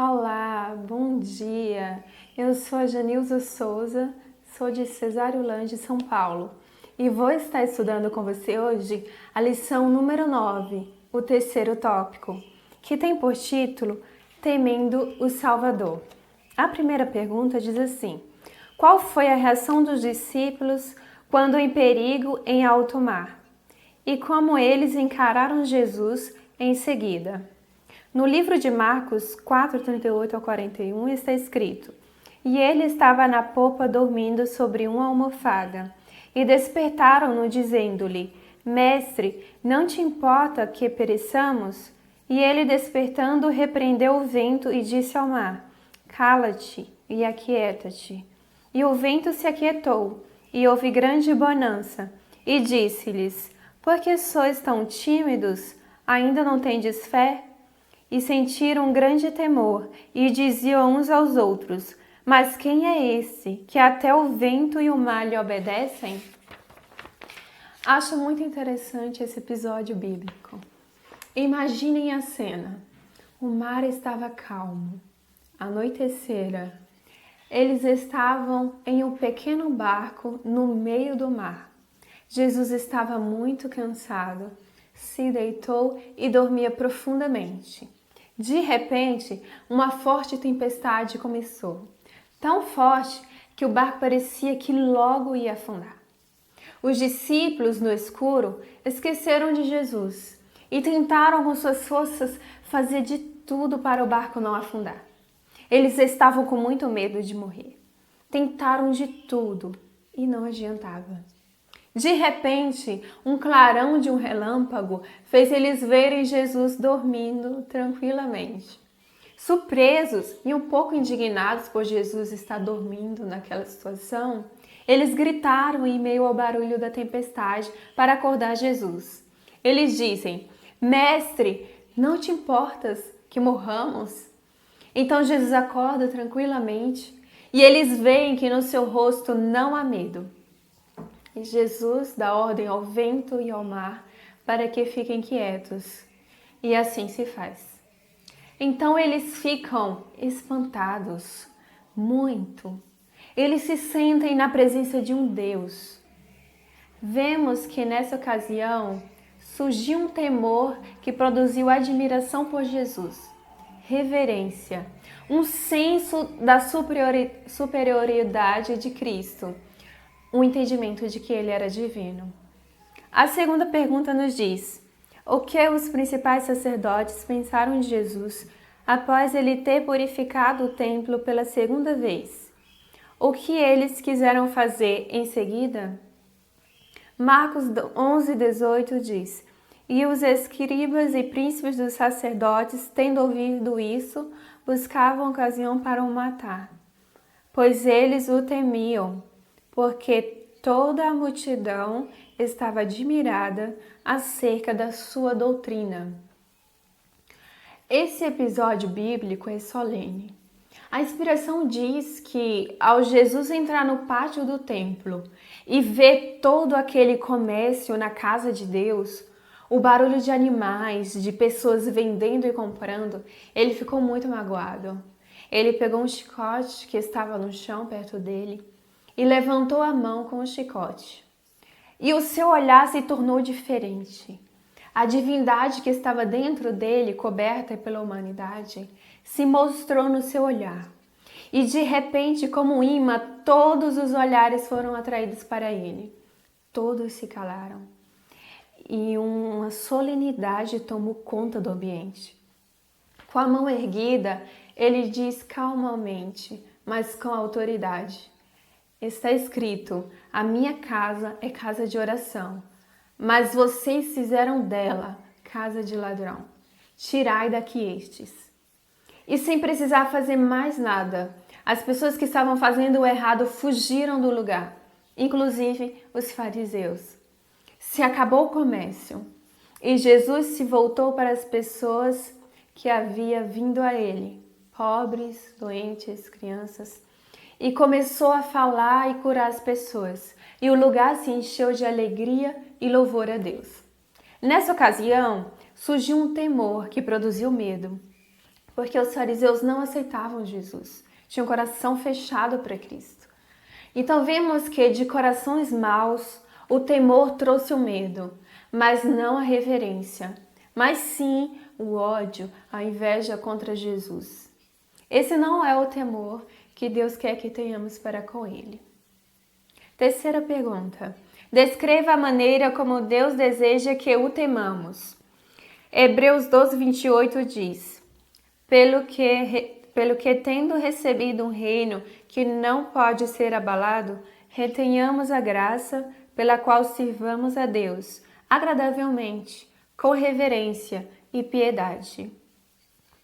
Olá, bom dia. Eu sou a Janilza Souza, sou de Cesariolândia, São Paulo, e vou estar estudando com você hoje a lição número 9, o terceiro tópico, que tem por título Temendo o Salvador. A primeira pergunta diz assim: qual foi a reação dos discípulos quando em perigo em alto mar? E como eles encararam Jesus em seguida? No livro de Marcos 4:38 ao 41 está escrito: E ele estava na popa dormindo sobre uma almofada. E despertaram-no dizendo-lhe: Mestre, não te importa que pereçamos? E ele despertando repreendeu o vento e disse ao mar: Cala-te e aquieta-te. E o vento se aquietou, e houve grande bonança. E disse-lhes: Por que sois tão tímidos? Ainda não tendes fé? E sentiram um grande temor, e diziam uns aos outros: Mas quem é esse, que até o vento e o mar lhe obedecem? Acho muito interessante esse episódio bíblico. Imaginem a cena. O mar estava calmo, anoitecera. Eles estavam em um pequeno barco no meio do mar. Jesus estava muito cansado, se deitou e dormia profundamente. De repente, uma forte tempestade começou, tão forte que o barco parecia que logo ia afundar. Os discípulos, no escuro, esqueceram de Jesus e tentaram com suas forças fazer de tudo para o barco não afundar. Eles estavam com muito medo de morrer. Tentaram de tudo e não adiantava. De repente, um clarão de um relâmpago fez eles verem Jesus dormindo tranquilamente. Surpresos e um pouco indignados por Jesus estar dormindo naquela situação, eles gritaram em meio ao barulho da tempestade para acordar Jesus. Eles dizem: Mestre, não te importas que morramos? Então Jesus acorda tranquilamente e eles veem que no seu rosto não há medo. E Jesus dá ordem ao vento e ao mar para que fiquem quietos. E assim se faz. Então eles ficam espantados, muito. Eles se sentem na presença de um Deus. Vemos que nessa ocasião surgiu um temor que produziu admiração por Jesus, reverência, um senso da superioridade de Cristo, um entendimento de que ele era divino. A segunda pergunta nos diz: o que os principais sacerdotes pensaram de Jesus após ele ter purificado o templo pela segunda vez? O que eles quiseram fazer em seguida? Marcos 11:18 diz: E os escribas e príncipes dos sacerdotes, tendo ouvido isso, buscavam ocasião para o matar, pois eles o temiam, porque toda a multidão estava admirada acerca da sua doutrina. Esse episódio bíblico é solene. A inspiração diz que, ao Jesus entrar no pátio do templo e ver todo aquele comércio na casa de Deus, o barulho de animais, de pessoas vendendo e comprando, ele ficou muito magoado. Ele pegou um chicote que estava no chão perto dele e levantou a mão com o chicote. E o seu olhar se tornou diferente. A divindade que estava dentro dele, coberta pela humanidade, se mostrou no seu olhar. E de repente, como um imã, todos os olhares foram atraídos para ele. Todos se calaram. E uma solenidade tomou conta do ambiente. Com a mão erguida, ele diz calmamente, mas com autoridade: Está escrito: a minha casa é casa de oração, mas vocês fizeram dela casa de ladrão. Tirai daqui estes. E sem precisar fazer mais nada, as pessoas que estavam fazendo o errado fugiram do lugar, inclusive os fariseus. Se acabou o comércio e Jesus se voltou para as pessoas que havia vindo a ele, pobres, doentes, crianças, e começou a falar e curar as pessoas, e o lugar se encheu de alegria e louvor a Deus. Nessa ocasião, surgiu um temor que produziu medo. porque os fariseus não aceitavam Jesus, tinham um coração fechado para Cristo. Então vemos que de corações maus, o temor trouxe o medo, mas não a reverência, mas sim o ódio, a inveja contra Jesus. Esse não é o temor que Deus quer que tenhamos para com Ele. Terceira pergunta. Descreva a maneira como Deus deseja que o temamos. Hebreus 12, 28 diz: Pelo que tendo recebido um reino que não pode ser abalado, retenhamos a graça pela qual sirvamos a Deus agradavelmente, com reverência e piedade.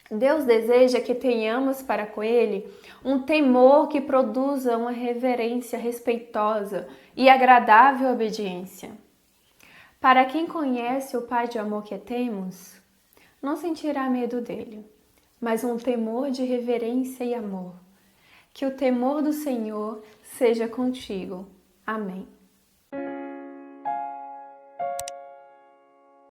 Deus deseja que tenhamos para com Ele um temor que produza uma reverência respeitosa e agradável obediência. Para quem conhece o Pai de amor que temos, não sentirá medo dele, mas um temor de reverência e amor. Que o temor do Senhor seja contigo. Amém.